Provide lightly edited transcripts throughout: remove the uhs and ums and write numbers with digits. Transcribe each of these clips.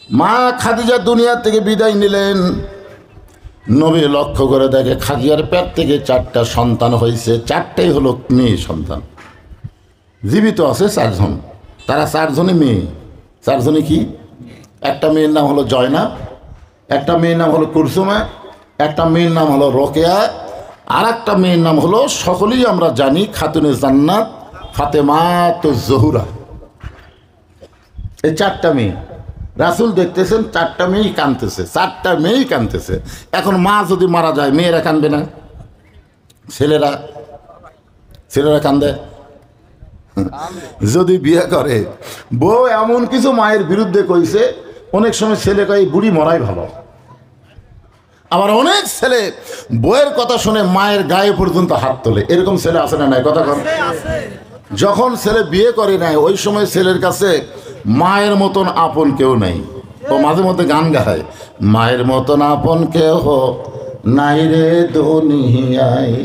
মা খাদিজা দুনিয়া থেকে বিদায় নিলেন। নবী লক্ষ্য করে দেখে খাদিজার পেট থেকে 4টা সন্তান হয়েছে, 4টাই হলো মেয়ে সন্তান। জীবিত আছে 4 জন, তারা 4 জনই মেয়ে। 4 জনই কি? একটা মেয়ের নাম হলো জয়নাব, একটা মেয়ের নাম হলো কুলসুমা, একটা মেয়ের নাম হলো রোকেয়া, আর একটা মেয়ের নাম হলো সকলেই আমরা জানি খাতুনে জান্নাত ফাতেমাতুজ জোহরা। এই 4টা মেয়ে রাসূল দেখতেছেন, 4টা মেয়েই কাঁদতেছে, 4টা মেয়েই কাঁদতেছে। এখন মা যদি মারা যায় মেয়েরা কাঁদবে না? ছেলেরা কাঁদে। যদি বিয়ে করে বউ এমন কিছু মায়ের বিরুদ্ধে কইছে, অনেক সময় ছেলে কয় বুড়ি মরাই ভালো। আবার অনেক ছেলে বউয়ের কথা শুনে মায়ের গায়ে পর্যন্ত হাত তোলে। এরকম ছেলে আছে না নাই? কথা কন। যখন ছেলে বিয়ে করে নাই ওই সময় ছেলের কাছে মায়ের মতন আপন কেউ নাই। ও মাঝে মধ্যে গান গায়, মায়ের মতন আপন কেউ নাই রে দুনিয়ায়,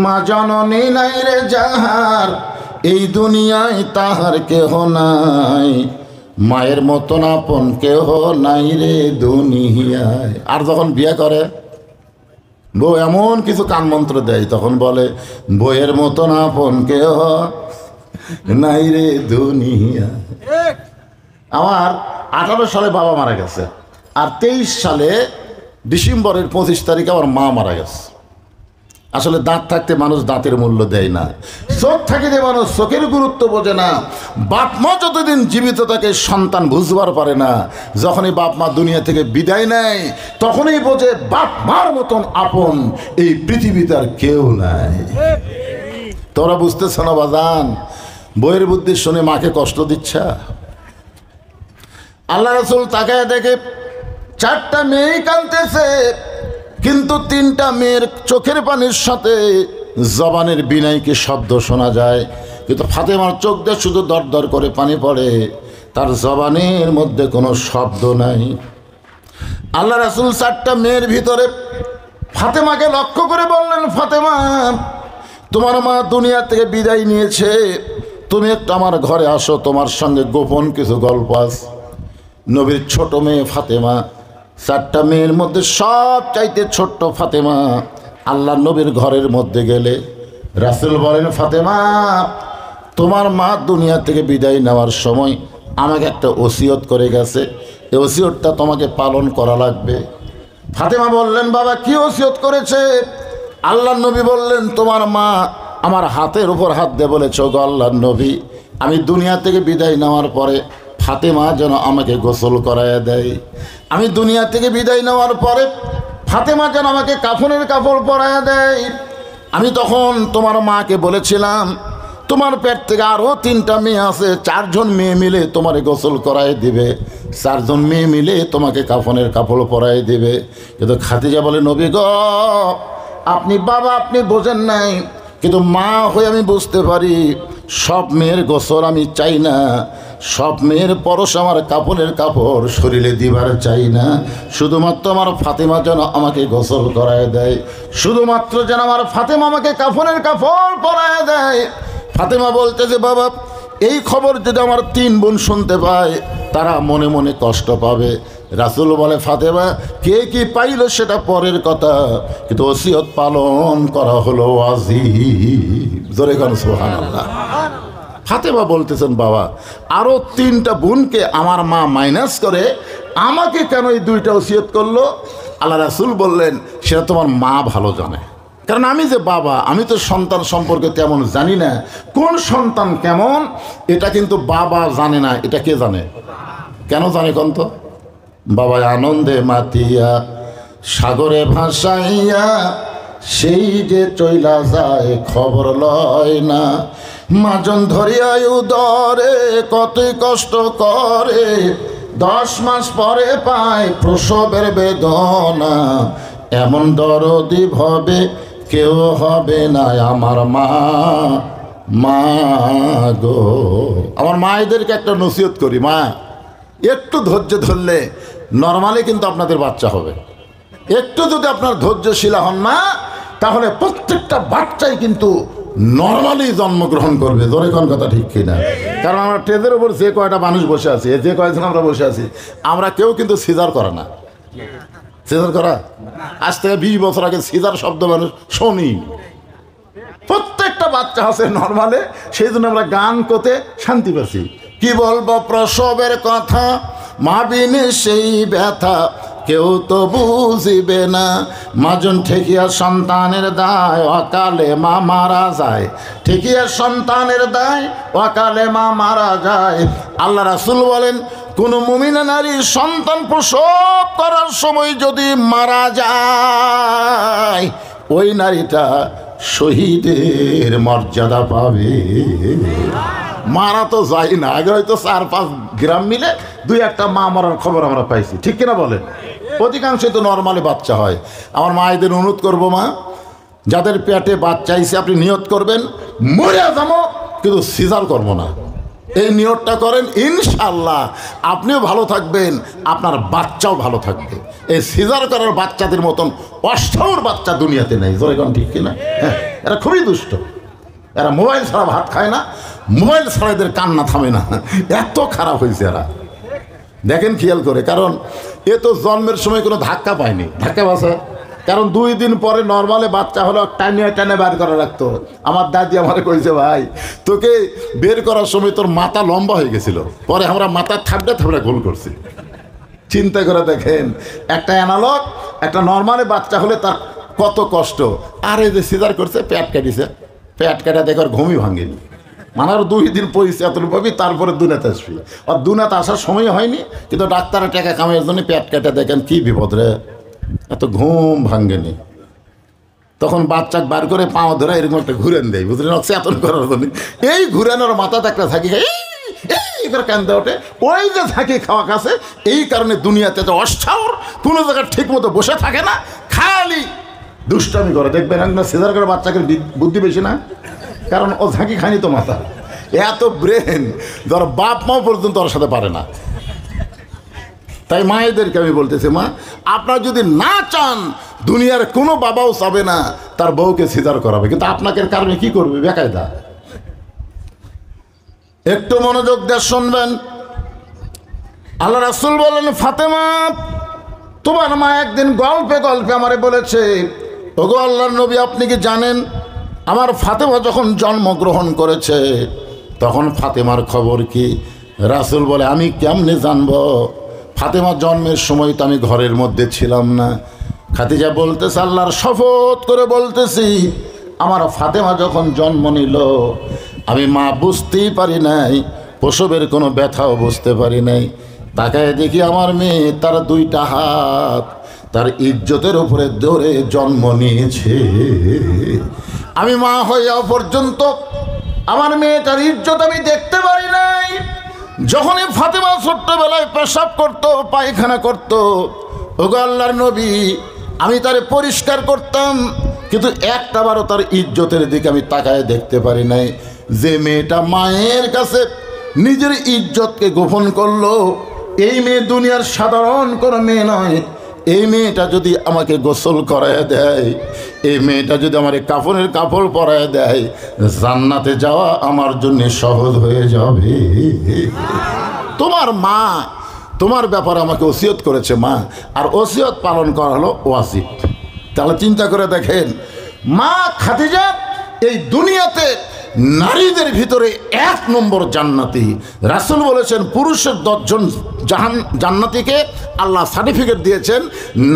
মা জননী নাই রে যাহার, এই দুনিয়ায় তাহার কেহ নাই, মায়ের মতন আপন কেহ নাই রে দুনিয়ায়। আর যখন বিয়ে করে বউ এমন কিছু কান মন্ত্র দেয়, তখন বলে বইয়ের মতন আপন কেহ নাই রে দুনিয়া। আমার 18 সালে বাবা মারা গেছে, আর 23 সালে ডিসেম্বরের 25 তারিখে আমার মা মারা গেছে। আসলে দাঁত থাকতে মানুষ দাঁতের মূল্য দেয় না, চোখ থাকিতে মানুষ চোখের গুরুত্ব বোঝে না। বাপ মা যতদিন জীবিত থাকে সন্তান বুঝবার পারে না। যখনই বাপ মা দুনিয়া থেকে বিদায় নেয় তখনই বোঝে বাপ মার মতন আপন এই পৃথিবীতে আর কেউ নাই। তোরা বুঝতেছ না বাজান? বইয়ের বুদ্ধি শুনে মাকে কষ্ট দিচ্ছা। আল্লাহ রাসূল তাকায় দেখে 4টা মেয়ে কাঁদতেছে, কিন্তু 3টা মেয়ের চোখের পানির সাথে জবানের বিনাইকে শব্দ শোনা যায়, কিন্তু ফাতেমার চোখ দিয়ে শুধু দর দর করে পানি পড়ে, তার জবানের মধ্যে কোনো শব্দ নাই। আল্লাহ রাসূল 4টা মেয়ের ভিতরে ফাতেমাকে লক্ষ্য করে বললেন, ফাতেমা, তোমার মা দুনিয়া থেকে বিদায় নিয়েছে, তুমি একটু আমার ঘরে আসো, তোমার সঙ্গে গোপন কিছু গল্প আছে। নবীর ছোট মেয়ে ফাতেমা, 4টা মেয়ের মধ্যে সব চাইতে ছোট্ট ফাতেমা আল্লাহ নবীর ঘরের মধ্যে গেলে রাসূল বলেন, ফাতেমা, তোমার মা দুনিয়া থেকে বিদায় নেওয়ার সময় আমাকে একটা ওসিয়ত করে গেছে, এই ওসিয়তটা তোমাকে পালন করা লাগবে। ফাতেমা বললেন, বাবা কি ওসিয়ত করেছে? আল্লাহ নবী বললেন, তোমার মা আমার হাতের উপর হাত দিয়ে বলেছ, গো আল্লাহর নবী, আমি দুনিয়া থেকে বিদায় নেওয়ার পরে ফাতেমা যেন আমাকে গোসল করায় দেয়। আমি দুনিয়া থেকে বিদায় নেওয়ার পরে ফাতেমা যেন আমাকে কাফনের কাপড় পরায় দেয়। আমি তখন তোমার মাকে বলেছিলাম, তোমার পেট থেকে আরও 3টা মেয়ে আছে, 4 জন মেয়ে মিলে তোমারে গোসল করায় দিবে, 4 জন মেয়ে মিলে তোমাকে কাফনের কাপড় পরায় দিবে। কিন্তু খাদিজা বলে, নবী গো, আপনি বাবা, আপনি বোঝেন নাই, কিন্তু মা হয়ে আমি বুঝতে পারি সব মেয়ের গোসল আমি চাই না, সব মেয়ের পরশ আমার কাপড়ের কাপড় শরীরে দিবার চাই না, শুধুমাত্র আমার ফাতেমা যেন আমাকে গোসল করায় দেয়, শুধুমাত্র যেন আমার ফাতেমা আমাকে কাফনের কাপড় পরায় দেয়। ফাতেমা বলতেছে, বাবা, এই খবর যদি আমার 3 বোন শুনতে পায় তারা মনে মনে কষ্ট পাবে। রাসূল বলে, ফাতেমা, কে কি পাইল সেটা পরের কথা, কিন্তু ওসিয়ত পালন করা হলো ওয়াজিব। জোরে গান সুবহানাল্লাহ। ফাতেমা বলতেছেন, বাবা, আরও 3টা বোনকে আমার মা মাইনাস করে আমাকে কেন এই 2টা ওসিয়ত করলো? আল্লাহ রাসূল বললেন, সেটা তোমার মা ভালো জানে, কারণ আমি যে বাবা, আমি তো সন্তান সম্পর্কে তেমন জানি না, কোন সন্তান কেমন এটা কিন্তু বাবা জানে না। এটা কে জানে? কেন জানে কোন তো? বাবা আনন্দে মাতিয়া সাগরে ভাসাইয়া সেই যে চইলা যায় খবর লয় না, মাজন ধরিয়া উদরে কতই কষ্ট করে, 10 মাস পরে পায় প্রসবের বেদনা, এমন দরদি ভবে কেউ হবে না আমার মা, মা গো। আমার মায়েদেরকে একটা নসিহত করি, মা একটু ধৈর্য ধরলে নর্মালি কিন্তু আপনাদের বাচ্চা হবে। একটু যদি আপনার ধৈর্যশীলা হন না, তাহলে প্রত্যেকটা বাচ্চাই কিন্তু নর্মালি জন্মগ্রহণ করবে। জোরে কোন কথা ঠিক কিনা? কারণ আমরা ট্রেনের উপর যে কয়টা মানুষ বসে আছি, যে কয়জন আমরা বসে আছি, আমরা কেউ কিন্তু সিজার করে না। সিজার করা আজ থেকে 20 বছর আগে সিজার শব্দ মানুষ শুনি। প্রত্যেকটা বাচ্চা আছে নর্মালে, সেই জন্য আমরা গান করতে শান্তি পাচ্ছি। কি বলবো প্রসবের কথা, মা বিনে সেই ব্যথা কেউ তো বুঝিবে না। মাজন ঠেকিয়া সন্তানের দায়, অকালে মা মারা যায়। ঠেকিয়া সন্তানের দায়, অকালে মা মারা যায়। আল্লাহ রাসূল বলেন, কোন মুমিনা নারী সন্তান প্রসব করার সময় যদি মারা যায়, ওই নারীটা শহীদের মর্যাদা পাবে। মারা তো যায় না, আগে হয়তো 4-5 গ্রাম মিলে 2-1টা মা মরার খবর আমরা পাইছি, ঠিক কিনা বলেন? অধিকাংশই তো নর্মালি বাচ্চা হয়। আমার মায়েদের অনুরোধ করবো, মা যাদের পেটে বাচ্চা আইছে আপনি নিয়ত করবেন মরে যাবো কিন্তু সিজার করবো না। এই নিয়তটা করেন, ইনশাআল্লাহ আপনিও ভালো থাকবেন, আপনার বাচ্চাও ভালো থাকবে। এই সিজার করার বাচ্চাদের মতন অষ্টাউর বাচ্চা দুনিয়াতে নেই। জোরে কোন ঠিক কিনা? হ্যাঁ, এরা খুবই দুষ্ট। এরা মোবাইল ছাড়া ভাত খায় না, মোবাইল ছাড়া এদের কান্না থামে না। এত খারাপ হয়েছে এরা, দেখেন খেয়াল করে। কারণ এ তো জন্মের সময় কোনো ধাক্কা পায়নি, ধাক্কা বাসা। কারণ 2 দিন পরে নর্মালে বাচ্চা হলো টানিয়ে টানে বের করা রাখতো। আমার দাদি আমারে কইছে, ভাই তোকে বের করার সময় তোর মাথা লম্বা হয়ে গেছিল, পরে আমরা মাথা থাবড়ে থাবড়ে গোল করছি। চিন্তা করে দেখেন, একটা অ্যানালগ একটা নর্মালে বাচ্চা হলে তার কত কষ্ট। আর এই যে সিজার করছে, পেট কাটিছে, পেট কাটা দেখার ঘুমই ভাঙেনি। মানে আর 2 দিন পয়সা এতটুকু পাবি, তারপরে দুনিয়াতে আসবি। আর দুনিয়াতে আসার সময় হয়নি, কিন্তু ডাক্তারের টাকা কামাইয়ের জন্য পেট কাটা দেখেন কি বিপদ রে, এত ঘুম ভাঙ্গেনি। তখন বাচ্চা বার করে পাও ধরে এরকম একটা ঘুরেন দেয়, বুঝলেন, চেতন করার জন্য। এই ঘুরানোর মাথাতে একটা ঝাঁকি খাই এবার কান্দে ওঠে, ওই যে ঝাঁকি খাওয়া কাছে। এই কারণে দুনিয়াতে তো অষ্টাউর কোনো জায়গায় ঠিক মতো বসে থাকে না, খালি দুষ্টামি করে। দেখবেন একদম সিজার করে বাচ্চাকে বুদ্ধি বেশি না, কারণ ও ঝাঁকি খায়নি তো মাথা। এত ব্রেন ধর বাপ মাও পর্যন্ত ওর সাথে পারে না। তাই মায়েদেরকে আমি বলতেছি, মা আপনারা যদি না চান, দুনিয়ার কোনো বাবাও চাবে না তার বউকে সিজার করাবে, কিন্তু আপনাকে কারণে কি করবে বেকায়দা। একটু মনোযোগ দিয়ে শুনবেন। আল্লাহ রাসূল বলেন, ফাতেমা তোমার মা একদিন গল্পে গল্পে আমারে বলেছে, ওগো আল্লাহর নবী আপনি কি জানেন আমার ফাতেমা যখন জন্মগ্রহণ করেছে তখন ফাতেমার খবর কি? রাসূল বলে, আমি কেমনে জানবো? ফাতেমা জন্মের সময় তো আমি ঘরের মধ্যে ছিলাম না। খাদিজা বলতেছে, আল্লাহর শপথ করে বলতেছি, আমার ফাতেমা যখন জন্ম নিল আমি মা বুঝতেই পারি নাই, প্রসবের কোনো ব্যথাও বুঝতে পারি নাই। তাকায় দেখি আমার মেয়ে তার 2টা হাত তার ইজ্জতের উপরে ধরে জন্ম নিয়েছে। আমি মা হইয়া পর্যন্ত আমার মেয়েটার ইজ্জত আমি দেখতে পারি নাই। যখনই ফাতেমা ছোট্টবেলায় পেশাব করত, পায়খানা করত, ওগো আল্লাহর নবী আমি তারে পরিষ্কার করতাম, কিন্তু একটাবারও তার ইজ্জতের দিকে আমি তাকায় দেখতে পারি নাই। যে মেয়েটা মায়ের কাছে নিজের ইজ্জতকে গোপন করলো, এই মেয়ে দুনিয়ার সাধারণ কোনো মেয়ে নয়। এই মেয়েটা যদি আমাকে গোসল করায় দেয়, এই মেয়েটা যদি আমার কাফনের কাপড় পরায় দেয়, জান্নাতে যাওয়া আমার জন্য সহজ হয়ে যাবে। তোমার মা তোমার ব্যাপারে আমাকে ওসিয়ত করেছে মা, আর ওসিয়ত পালন করা হলো ওয়াজিব। তাহলে চিন্তা করে দেখেন, মা খাদিজা এই দুনিয়াতে নারীদের ভিতরে 1 নম্বর জান্নাতি। রাসূল বলেছেন পুরুষের 10 জন জান্নাতিকে আল্লাহ সার্টিফিকেট দিয়েছেন,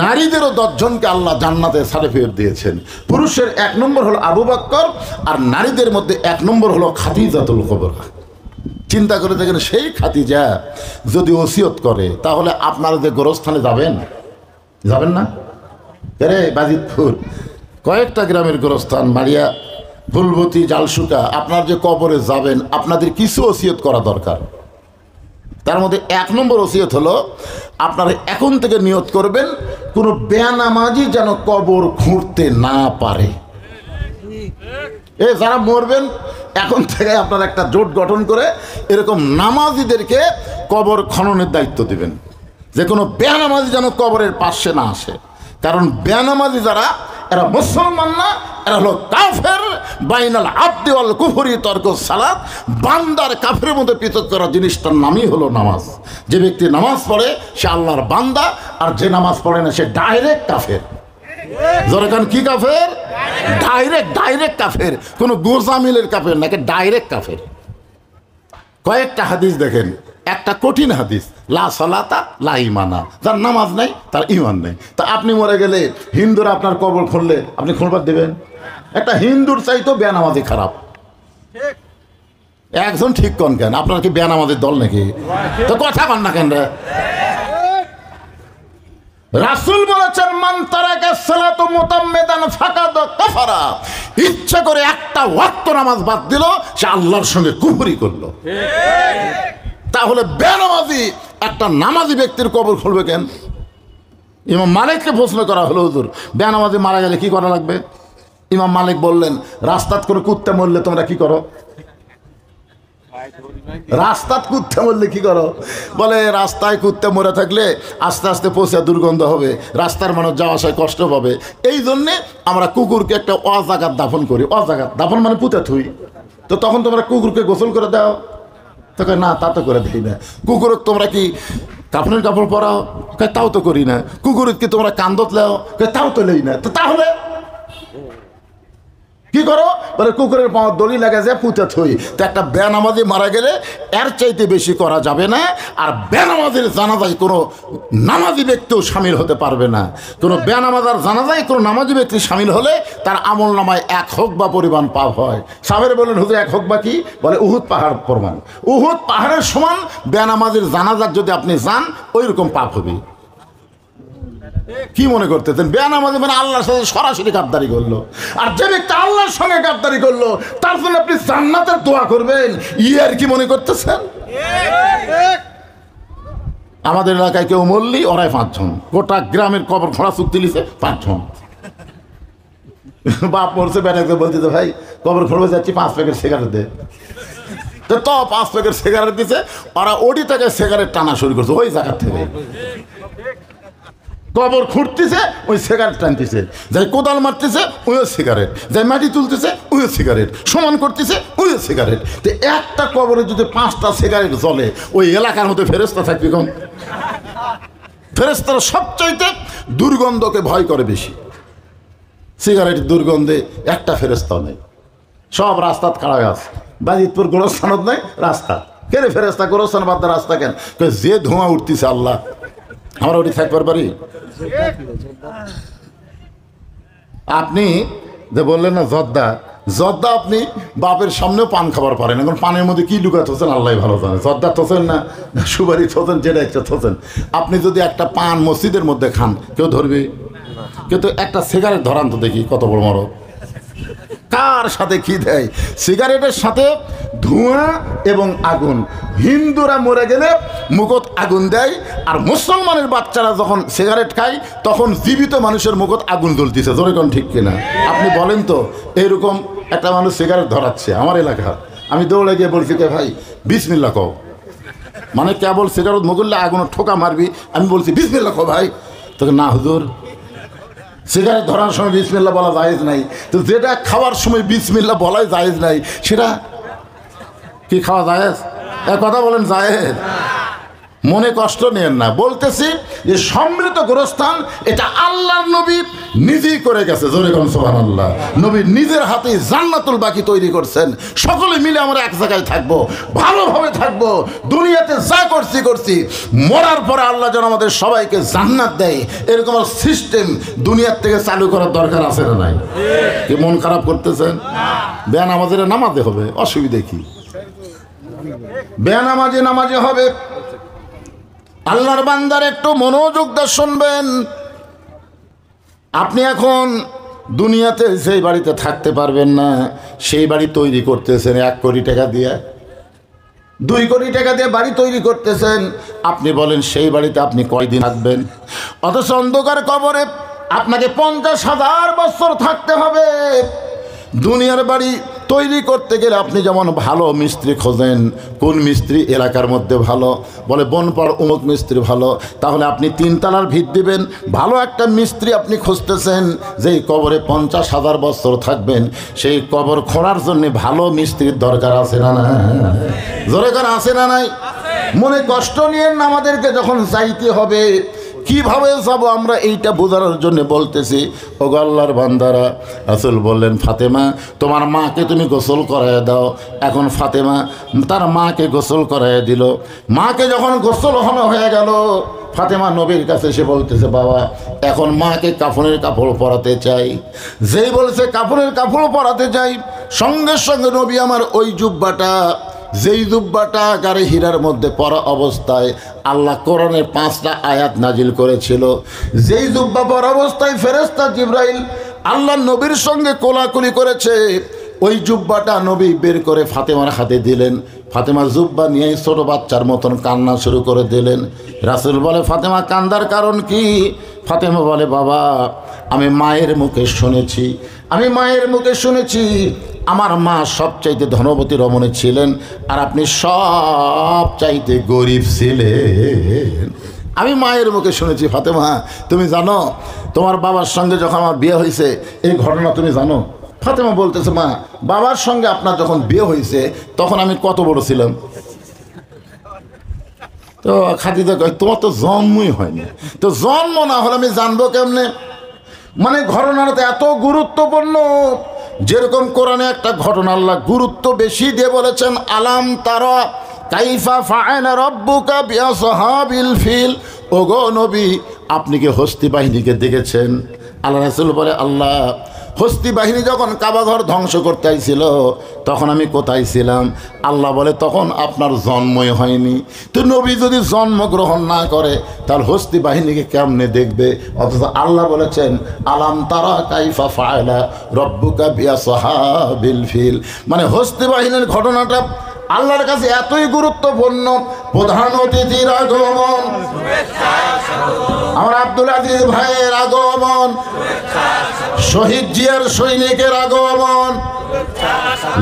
নারীদেরও 10 জনকে আল্লাহ জান্নাতে সার্টিফিকেট দিয়েছেন। পুরুষের 1 নম্বর হলো আবু বকর, আর নারীদের মধ্যে 1 নম্বর হলো খাদিজাতুল কুবরা। চিন্তা করে দেখেন, সেই খাদিজা যদি ওসিয়ত করে তাহলে আপনারা যে গোরস্থানে যাবেন, যাবেন না? আরে বাজিতপুর কয়েকটা গ্রামের গোরস্থান, মারিয়া, ফুলবতী, জালসুকা, আপনার যে কবরে যাবেন আপনাদের কিছু ওসিয়ত করা দরকার। তার মধ্যে 1 নম্বর ওসিয়ত হলো আপনারা এখন থেকে নিয়ত করবেন কোনো বেনামাজি যেন কবর খুঁড়তে না পারে। যারা মরবেন এখন থেকে আপনারা একটা জোট গঠন করে এরকম নামাজিদেরকে কবর খননের দায়িত্ব দিবেন, যে কোনো বেনামাজি যেন কবরের পাশে না আসে। কারণ বেনামাজি যারা এরা মুসলমান না, এরা হলো কাফের। বাইনাল আবদি ওয়াল কুফরি তরকুস সালাত, বান্দার কাফের মধ্যে পৃথক করা জিনিসটার নামই হলো নামাজ। যে ব্যক্তি নামাজ পড়ে সে আল্লাহর বান্দা, আর যে নামাজ পড়ে না সে ডাইরেক্ট কাফের। জোরেখান কি কাফের? ডাইরেক্ট কাফের, কোনো গোজামিলের কাফের নাকি, ডাইরেক্ট কাফের। কয়েকটা হাদিস দেখেন, একটা কঠিন হাদিস, লা সালাতা লা ইমানা, যার নামাজ নাই তার ইমান নেই। তা আপনি মরে গেলে হিন্দুরা আপনার কবর খুললে আপনি খুলবার দেবেন? একটা হিন্দুর চাইতো বেনামাজি খারাপ। একজন ঠিক কন কেন? আপনার কি বেনামাজির দল নাকি? তো কথা কন না কেন রে? রাসূল বলেছেন, মান তারাকা সালাতু মুতাম্মিদান ফাকাদ কাফারা, ইচ্ছা করে একটা ওয়াক্ত নামাজ বাদ দিল সে আল্লাহর সঙ্গে কুফরি করলো। তাহলে বেনামাজি একটা নামাজি ব্যক্তির কবর খুলবে কেন? ইমাম মালিককে প্রশ্ন করা হলো, হুজুর বেনামাজি মারা গেলে কি করা লাগবে? ইমাম মালিক বললেন, রাস্তাত করে কুত্তে মরলে তোমরা কি করো? রাস্তাত কুত্তে মরলে কি করো? বলে রাস্তায় কুত্তে মরে থাকলে আস্তে আস্তে পচে দুর্গন্ধ হবে, রাস্তার মানুষ যাওয়া আসায় কষ্ট পাবে, এই জন্যে আমরা কুকুরকে একটা অজাগাত দাফন করি। অজাগাত দাফন মানে পুঁতে থুই। তো তখন তোমরা কুকুরকে গোসল করে দাও? তোকে না, তা তো করে দিই না। কুকুরক তোমরা কি কাপড়ের কাপড় পরাও? তাও তো করি না। কুকুরক কি তোমরা কান্দত লেও? তাও তো লেই না। তো তাহলে কি করো? বলে কুকুরের পাওয়ার দড়ি লাগে যায় পুঁতে থই। তো একটা বেনামাজি মারা গেলে এর চাইতে বেশি করা যাবে না। আর বেনামাজির জানাজায় কোনো নামাজি ব্যক্তিও সামিল হতে পারবে না। কোনো বেনামাজার জানাজায় কোনো নামাজি ব্যক্তি সামিল হলে তার আমল নামায় 1 হোক বা পরিমাণ পাপ হয়। সাবের বলেন, হুজুর 1 হোক বা কি? বলে উহুদ পাহাড় প্রমাণ। উহুদ পাহাড়ের সমান বেনামাজির জানাজার যদি আপনি যান ওই রকম পাপ হবে। কি মনে করতেছেন? বেনামাজি মানে আল্লাহর সাথে সরাসরি গাদ্দারি করলো। আর যে ব্যক্তি আল্লাহর সঙ্গে গাদ্দারি করলো তার জন্য আপনি জান্নাতের দোয়া করবেন, আর কি মনে করতেছেন? আমাদের এলাকায় কেউ মরলি ওরাই 5 জন, গোটা গ্রামের কবর খোঁড়া চুক্তি লিছে 5 জন। বাপ মরছে, বেটাকে বলতে ভাই কবর খোঁড়বে যাচ্ছি, 5 প্যাকেট সিগারেট দে। তো 5 প্যাকেট সিগারেট দিছে, ওরা ওডি থেকে সিগারেট টানা শুরু করছে ওই জায়গার থেকে। কবর খুঁড়তেছে ওই সিগারেট টানতেছে, যাই কোদাল মারতেছে ওইও সিগারেট, যাই মাটি তুলতেছে ওইও সিগারেট, সমান করতেছে ওইও সিগারেট। তো একটা কবরে যদি 5টা সিগারেট জ্বলে ওই এলাকার মধ্যে ফেরেশতা থাকবে কম? ফেরেশতারা সবচাইতে দুর্গন্ধকে ভয় করে বেশি। সিগারেটের দুর্গন্ধে একটা ফেরেশতা নেই, সব রাস্তাত খাড়া আছে। বাজিতপুর গোরস্থানত নাই, রাস্তা কেন ফেরেশতা? গোরস্থান বাদ রাস্তা কেন? যে ধোঁয়া উঠতেছে আল্লাহ, আমরা ওটি থাকবার পারি? আপনি যে বললেন না জর্দা, আপনি বাপের সামনেও পান খাবার পারেন। এখন পানের মধ্যে কি লুকা থোছেন আল্লাহ ভালো জানে। জর্দা থোছেন না সুপারি থোছেন, যেটা একটা থোছেন। আপনি যদি একটা পান মসজিদের মধ্যে খান কেউ ধরবে? কিন্তু একটা সিগারেট ধরান তো দেখি, কত বড় মরদ। কার সাথে কি দেয়? সিগারেটের সাথে ধোঁয়া এবং আগুন। হিন্দুরা মরে গেলে মুখত আগুন দেয়, আর মুসলমানের বাচ্চারা যখন সিগারেট খায় তখন জীবিত মানুষের মুখত আগুন জ্বলতেছে। জোরে কোন ঠিক কিনা? আপনি বলেন তো, এইরকম একটা মানুষ সিগারেট ধরাচ্ছে আমার এলাকার, আমি দৌড়ে গিয়ে বলছি কে ভাই বিসমিল্লাহ কও, মানে কেবল সিগারেট মুগুল্লা আগুন ঠোকা মারবি, আমি বলছি বিসমিল্লাহ কও ভাই। তোকে না হুজুর, সিগারেট ধরার সময় বিসমিল্লাহ বলা জায়েজ নাই। তো যেটা খাওয়ার সময় বিসমিল্লাহ বলাই জায়েজ নাই, সেটা কি খাওয়া জায়েজ? এক কথা বলেন জায়েজ? মনে কষ্ট নেন না, বলতেছি যে সমৃদ্ধ গোরস্থান এটা আল্লাহর নবী নিজেই করে গেছে। জোরে কোন সুবহানাল্লাহ। নবী নিজের হাতে জান্নাতুল বাকি তৈরি করছেন। সকলে মিলে আমরা এক জায়গায় থাকবো, ভালোভাবে থাকবো, দুনিয়াতে যা করছি মরার পরে আল্লাহ যেন আমাদের সবাইকে জান্নাত দেয়, এরকম সিস্টেম দুনিয়ার থেকে চালু করার দরকার আছে না নাই? কি মন খারাপ করতেছেন? বেনামাজির নামাজে হবে, অসুবিধা কি? বেনামাজি হবে। আল্লাহর বান্দার একটু মনোযোগ দিয়ে শুনবেন। আপনি এখন দুনিয়াতে সেই বাড়িতে থাকতে পারবেন না, সেই বাড়ি তৈরি করতেছেন 1 কোটি টাকা দিয়ে, 2 কোটি টাকা দিয়ে বাড়ি তৈরি করতেছেন। আপনি বলেন সেই বাড়িতে আপনি কয়দিন থাকবেন? অথচ অন্ধকার কবরে আপনাকে 50,000 বছর থাকতে হবে। দুনিয়ার বাড়ি তৈরি করতে গেলে আপনি যেমন ভালো মিস্ত্রি খোঁজেন, কোন মিস্ত্রি এলাকার মধ্যে ভালো, বলে বনপাড় অমুক মিস্ত্রি ভালো, তাহলে আপনি 3 তলার ভিত দিবেন, ভালো একটা মিস্ত্রি আপনি খুঁজতেছেন, যেই কবরে 50,000 বছর থাকবেন, সেই কবর খোঁড়ার জন্য ভালো মিস্ত্রির দরকার আছে না না? জোরে করে আছে না নাই? মনে কষ্ট নিয়ে আমাদেরকে যখন যাইতে হবে, কিভাবে যাব আমরা এইটা বোঝানোর জন্য বলতেছি। ওগো আল্লাহর বান্দারা, রাসূল বললেন, ফাতেমা তোমার মাকে তুমি গোসল করায় দাও। এখন ফাতেমা তার মাকে গোসল করায় দিল। মাকে যখন গোসল হয়ে গেল, ফাতেমা নবীর কাছে এসে বলতেছে, বাবা এখন মাকে কাফনের কাপড় পরাতে চাই। যেই বলছে কাফনের কাপড় পরাতে চাই, সঙ্গে সঙ্গে নবী আমার ওই জুব্বাটা, যেই জুব্বাটা গারে হীরার মধ্যে পরা অবস্থায় আল্লাহ কোরআনের 5টা আয়াত নাজিল করেছিল, যেই জুব্বা পরা অবস্থায় ফেরেশতা জিবরাইল আল্লাহ নবীর সঙ্গে কোলাকুলি করেছে, ওই জুব্বাটা নবী বের করে ফাতেমার হাতে দিলেন। ফাতেমা জুব্বা নিয়ে ছোট বাচ্চার মতন কান্না শুরু করে দিলেন। রাসূল বলে, ফাতেমা কান্দার কারণ কি? ফাতেমা বলে, বাবা আমি মায়ের মুখে শুনেছি, আমার মা সবচাইতে ধনবতী রমণী ছিলেন, আর আপনি সবচাইতে গরিব ছিলেন। আমি মায়ের মুখে শুনেছি। ফাতেমা তুমি জানো তোমার বাবার সঙ্গে যখন আমার বিয়ে হয়েছে এই ঘটনা তুমি জানো? ফাতেমা বলতেছে, মা বাবার সঙ্গে আপনার যখন বিয়ে হয়েছে তখন আমি কত বড় ছিলাম? তো খাদিজা কয়, তোমার তো জন্মই হয়নি, তো জন্ম না হলে আমি জানবো কেমনে? মানে ঘটনাটা এত গুরুত্বপূর্ণ, যেরকম কোরআনে একটা ঘটনা আল্লাহ গুরুত্ব বেশি দিয়ে বলেছেন, আলাম তারা কাইফা ফাআলা রাব্বুকা বিআসহাবিল ফিল। ওগো নবী আপনি কি হস্তি বাহিনীকে দেখেছেন? আল্লাহ রাসূল বলে, আল্লাহ হস্তি বাহিনী যখন কাবা ঘর ধ্বংস করতে আইছিল তখন আমি কোথায় ছিলাম? আল্লাহ বলে, তখন আপনার জন্মই হয়নি। তো নবী যদি জন্মগ্রহণ না করে তাহলে হস্তি বাহিনীকে কেমনে দেখবে? অথচ আল্লাহ বলেছেন, আলাম তারা কাইফা ফাআলা রাব্বুকা বিআসহাবিল ফিল। মানে হস্তি বাহিনীর ঘটনাটা আল্লাহর কাছে এতই গুরুত্বপূর্ণ। প্রধান অতিথির আগমন, আমার আব্দুল আজিজ ভাইয়ের আগমন, শহীদ জিয়ার সৈনিকের আগমন,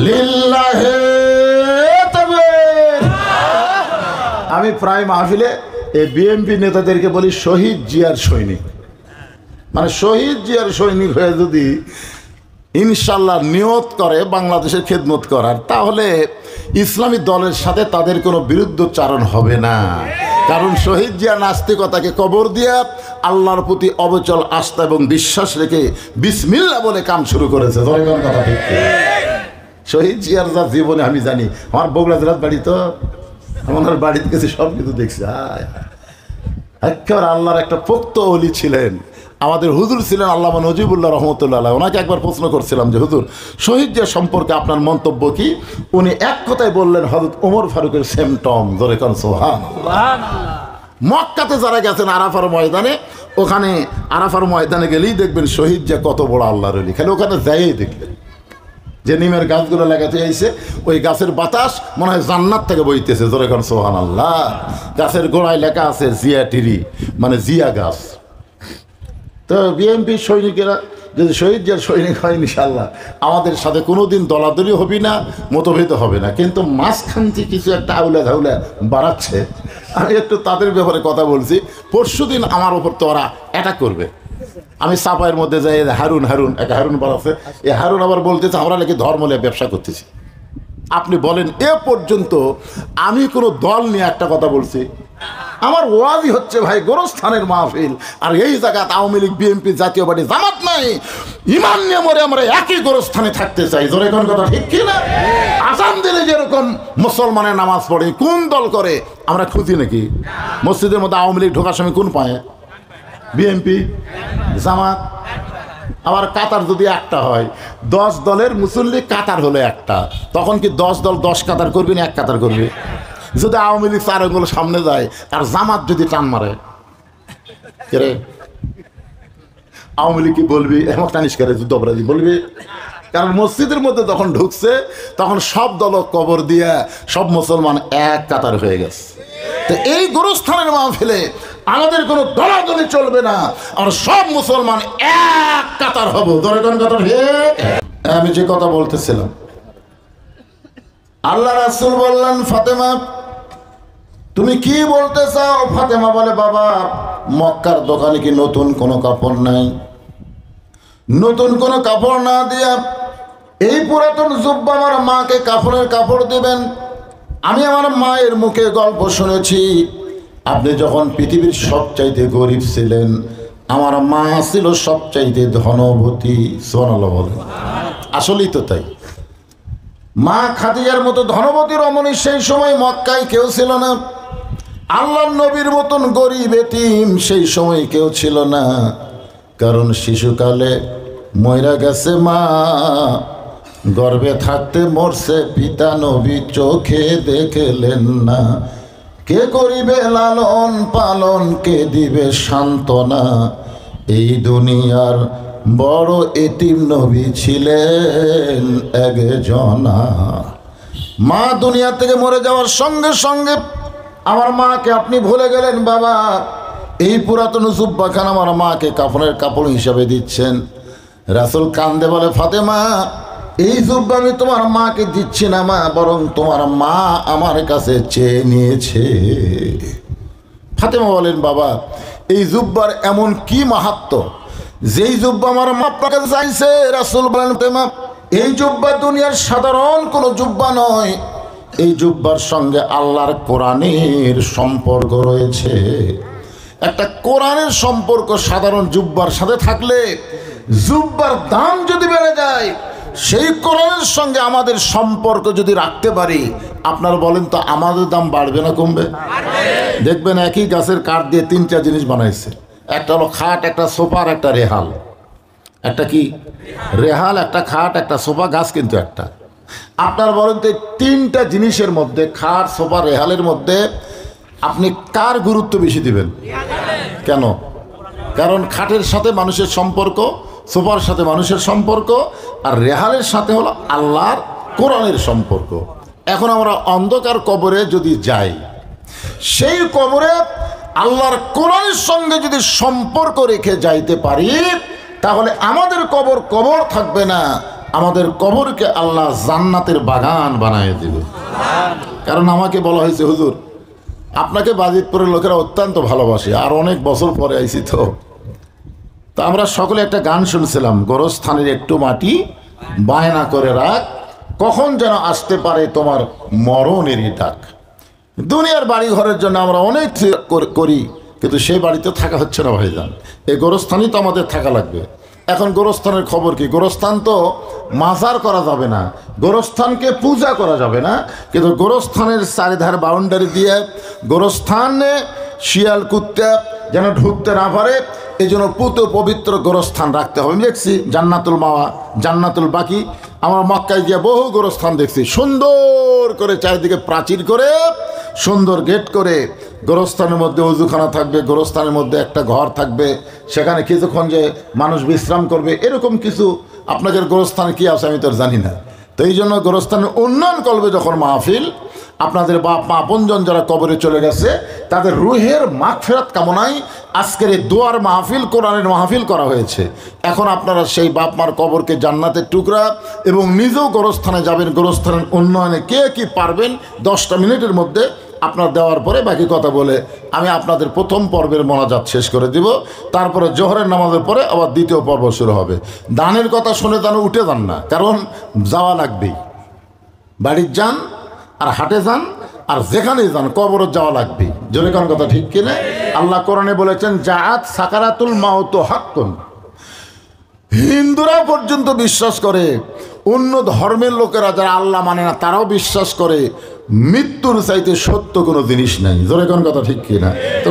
লিল্লাহে তাকবীর। আমি প্রায় মাহফিলে এই বিএনপি নেতাদেরকে বলি শহীদ জিয়ার সৈনিক। মানে শহীদ জিয়ার সৈনিক হয়ে যদি ইনশাল্লাহ নিয়ত করে বাংলাদেশের খেদমত করার, তাহলে ইসলামী দলের সাথে তাদের কোনো বিরুদ্ধচারণ হবে না। কারণ শহীদ জিয়া নাস্তিকতাকে কবর দিয়া আল্লাহর প্রতি অবিচল আস্থা এবং বিশ্বাস রেখে বিসমিল্লাহ বলে কাম শুরু করেছে। কথা ঠিক। শহীদ জিয়ার যা জীবনে আমি জানি, আমার বগুড়া জেলার বাড়ি, তো আমার বাড়িতে গেছি, সব কিছু দেখছি। একেবারে আল্লাহর একটা পোক্ত ওলি ছিলেন। আমাদের হুজুর ছিলেন আল্লামা নজিবুল্লাহ রহমতুল্লাহ। ওনাকে একবার প্রশ্ন করছিলাম যে হুজুর শহীদ জিয়া সম্পর্কে আপনার মন্তব্য কি? উনি এক কথায় বললেন, হযরত ওমর ফারুকের সেম টম। জোরে কোন সুবহানাল্লাহ। মক্কাতে যারা গেছেন আরাফার ময়দানে, ওখানে আরাফার ময়দানে গেলেই দেখবেন শহীদ জিয়া কত বড় আল্লাহর ওলি। খালি ওখানে যাইই দেখবেন যে নিমের গাছগুলো লাগাতে আইছে, ওই গাছের বাতাস মনে হয় জান্নাত থেকে বইতেছে। জোরে কোন সুবহানাল্লাহ। গাছের গোড়ায় লেখা আছে জিয়া টিরি, মানে জিয়া গাছ। তো বিএনপি সৈনিকেরা যদি শহীদ জিয়ার সৈনিক হয়, ইনশাল্লাহ আমাদের সাথে কোনোদিন দলাদলি হবে না, মতভেদ হবে না। কিন্তু মাঝখান থেকে কিছু একটা আউলা ধাউলা বাড়াচ্ছে। আমি একটু তাদের ব্যাপারে কথা বলছি। পরশুদিন আমার ওপর তো ওরা অ্যাটাক করবে। আমি চাপাইয়ের মধ্যে যাই, হারুন একটা হারুন বাড়াচ্ছে, এই হারুন আবার বলতেছে আমরা নাকি ধর্ম নিয়ে ব্যবসা করতেছি। আপনি বলেন এ পর্যন্ত আমি কোনো দল নিয়ে একটা কথা বলছি? আমার ওয়াজই হচ্ছে ভাই গোরস্থানের মাহফিল, আর এই জায়গাতে আওয়ামী লীগ, বিএনপি, জাতীয় পার্টি, জামাত নাই। ইমান নিয়ে মরে আমরা একই গোরস্থানে থাকতে চাই। জোরে কোন কথা ঠিক কি না? আজান দিলে যেরকম মুসলমানের নামাজ পড়ে, কোন দল করে আমরা খুঁজি নাকি? মসজিদের মধ্যে আওয়ামী লীগ ঢোকার সময় কোন পায়? বিএনপি, জামাত। আবার কাতার যদি একটা হয়, 10 দলের মুসল্লি কাতার হলো একটা, তখন কি 10 দল 10 কাতার করবি না 1 কাতার করবি? যদি আওয়ামী লীগ 4 আঙ্গুল সামনে যায় আর জামাত যদি টান মারে, কে আওয়ামী লীগ কি বলবি? এমন টানিস করে যুদ্ধ অপরাধী বলবি? কারণ মসজিদের মধ্যে যখন ঢুকছে তখন সব দল কবর দিয়ে সব মুসলমান এক কাতার হয়ে গেছে। তো এই গোরস্থানের মাহফিলে আমাদের কোনো দলাদলি চলবে না, আমরা সব মুসলমান এক কাতার হব। আমি যে কথা বলতেছিলাম, আল্লাহ রাসূল বললেন, ফাতেমা তুমি কি বলতে চাও? ফাতেমা বলে, বাবা মক্কার দোকানে কি নতুন কোনো কাপড় নাই? নতুন কোনো কাপড় না দিয়া এই পুরাতন জুব্বা আমার মাকে কাফনের কাপড় দিবেন? আমি আমার মায়ের মুখে গল্প শুনেছি, আপনি যখন পৃথিবীর সবচাইতে গরিব ছিলেন, আমার মা ছিল সবচাইতে ধনবতী। সুবহানাল্লাহ বলেন। আসলেই তো তাই। মা খাদিজার মতো ধনবতী রমণী সেই সময় মক্কায় কেউ ছিল না। আল্লাহর নবীর মতন গরিব এতিম সেই সময় কেউ ছিল না, কারণ শিশুকালে মইরা গেছে মা, গর্ভে থাকতে মরছে পিতা, নবী চোখে দেখলেন না। কে করিবে লালন পালন, কে দিবে সান্ত্বনা? এই দুনিয়ার বড় এতিম নবী ছিলেন একজনা। মা দুনিয়া থেকে মরে যাওয়ার সঙ্গে সঙ্গে আমার মাকে আপনি ভুলে গেলেন বাবা। এই পুরাতন জুব্বাখান আমার মাকে কাফনের কাপড় হিসাবে দিচ্ছেন। রাসূল কান্দে বলে, ফাতেমা এই জুব্বা আমি তোমার মাকে দিচ্ছি না মা, বরং তোমার মা আমার কাছে চেয়ে নিয়েছে। ফাতেমা বলেন, বাবা এই জুব্বার এমন কি মাহাত্ম্য যেই জুব্বা আমার মা আপনার কাছে চাইছে? রাসূল বলেন, ফাতেমা এই জুব্বা দুনিয়ার সাধারণ কোনো জুব্বা নয়, এই জুব্বার সঙ্গে আল্লাহর কোরআনের সম্পর্ক রয়েছে। একটা কোরআনের সম্পর্ক সাধারণ জুব্বার সাথে থাকলে জুব্বার দাম যদি বেড়ে যায়, সেই কোরআনের সঙ্গে আমাদের সম্পর্ক যদি রাখতে পারি, আপনারা বলেন তো আমাদের দাম বাড়বে না কমবে? দেখবেন একই গাছের কাঠ দিয়ে তিনটা জিনিস বানাইছে, একটা হলো খাট, একটা সোফা, আর একটা রেহাল। একটা কি রেহাল, একটা খাট, একটা সোফা, গাছ কিন্তু একটা। আপনার বলেন তো তিনটা জিনিসের মধ্যে, খাট সোফা রেহালের মধ্যে আপনি কার গুরুত্ব বেশি দিবেন? কেন? কারণ খাটের সাথে মানুষের সম্পর্ক, সোফার সাথে মানুষের সম্পর্ক, আর রেহালের সাথে হলো আল্লাহর কোরআনের সম্পর্ক। এখন আমরা অন্ধকার কবরে যদি যাই, সেই কবরে আল্লাহর কোরআনের সঙ্গে যদি সম্পর্ক রেখে যাইতে পারি, তাহলে আমাদের কবর কবর থাকবে না, আমাদের কবরকে আল্লাহ জান্নাতের বাগান বানায় দেবে। কারণ আমাকে বলা হয়েছে, হুজুর আপনাকে বাজিতপুরের লোকেরা অত্যন্ত ভালোবাসে, আর অনেক বছর পরে আইছি তো আমরা সকলে একটা গান শুনছিলাম, গোরস্থানের একটু মাটি বায়না করে রাখ, কখন যেন আসতে পারে তোমার মরণেরই ডাক। দুনিয়ার বাড়ি ঘরের জন্য আমরা অনেক করি, কিন্তু সেই বাড়িতে থাকা হচ্ছে না ভাইজান। এই গোরস্থানই তো আমাদের থাকা লাগবে। এখন গোরস্থানের খবর কি? গোরস্থান তো মাজার করা যাবে না, গোরস্থানকে পূজা করা যাবে না, কিন্তু গোরস্থানের চারিধার বাউন্ডারি দিয়ে গোরস্থানে শিয়াল কুত্তা যেন ঢুকতে না পারে, এই জন্য পুত পবিত্র গোরস্থান রাখতে হবে। আমি দেখছি জান্নাতুল মাওয়া, জান্নাতুল বাকি, আমার মক্কায় গিয়ে বহু গোরস্থান দেখছি, সুন্দর করে চারিদিকে প্রাচীর করে, সুন্দর গেট করে, গোরস্থানের মধ্যে উজুখানা থাকবে, গোরস্থানের মধ্যে একটা ঘর থাকবে, সেখানে কিছুক্ষণ যে মানুষ বিশ্রাম করবে, এরকম কিছু আপনাদের গোরস্থানে কি আছে আমি তো জানি না। তো এই জন্য গোরস্থানের উন্নয়ন করবে যখন মাহফিল, আপনাদের বাপ মা আপনজন যারা কবরে চলে গেছে তাদের রুহের মাগফিরাত কামনায় আজকের এই দোয়ার মাহফিল, কোরআনের মাহফিল করা হয়েছে। এখন আপনারা সেই বাপ মার কবরকে জান্নাতের টুকরা এবং নিজেও গোরস্থানে যাবেন। গোরস্থানের উন্নয়নে কে কি পারবেন 10টা মিনিটের মধ্যে আপনার দেওয়ার পরে বাকি কথা বলে আমি আপনাদের প্রথম পর্বের মোনাজাত শেষ করে দিব। তারপরে জোহরের নামাজের পরে আবার দ্বিতীয় পর্ব শুরু হবে। দানের কথা শুনে যেন উঠে যান না, কারণ যাওয়া লাগবেই। বাড়ির যান আর হাটে যান আর যেখানে যান, কবর যাওয়া লাগবে। জোরে কোন কথা ঠিক কিনা? আল্লাহ কোরআনে বলেছেন, জাআত সাকারাতুল মাউত হাক্কুন। হিন্দুরা পর্যন্ত বিশ্বাস করে, অন্য ধর্মের লোকেরা যারা আল্লাহ মানে না তারাও বিশ্বাস করে, মৃত্যুর চাইতে সত্য কোনো জিনিস নাই। জোরে কোন কথা ঠিক কিনা? তো